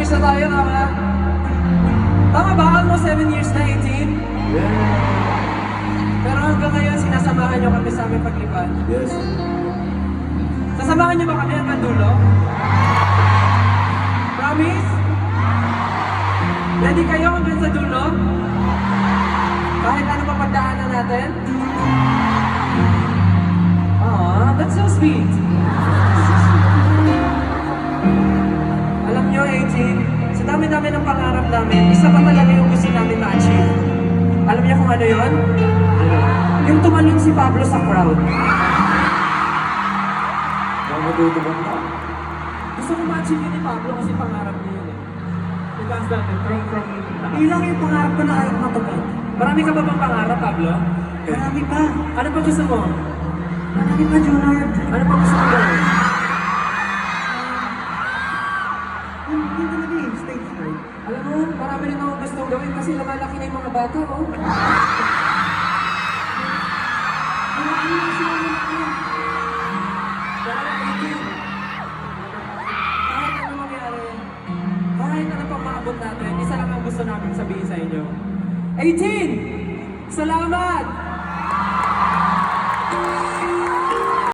years na tayo, tama? Tama ba? Almost 7 years na, 18? Yeah. Pero hanggang ngayon, sinasamahan niyo kami sa aming paglipad. Yes. Sasamahan niyo ba kami hanggang dulo? Promise? Ready kayo hanggang sa dulo? Kahit ano pa pagdaanan natin? Aww, that's so sweet. Alam niyo, 18, sa dami-dami ng pangarap namin, isa pa talaga yung gusto namin ma-achieve. Alam niyo kung ano yun? Yung tumalon si Pablo sa crowd. Mamatutuban ka. Gusto ko ma-achieve yun ni Pablo kasi pangarap niya yun eh. Itaas natin, from Ilang yung pangarap ko na ayaw matupad. Marami ka ba bang pangarap, Pablo? Marami pa. Ano pa gusto mo? Marami pa, Junard. Ano pa gusto mo gawin? Hindi talaga yung stage fright. Alam mo, marami rin akong gustong gawin kasi lumalaki na yung mga bata, oh. Marami na sila lumalaki. Kaya 18. Kahit ano mangyari, kahit ano pang maabot natin, isa lang ang gusto namin sabihin sa inyo. 18! Salamat!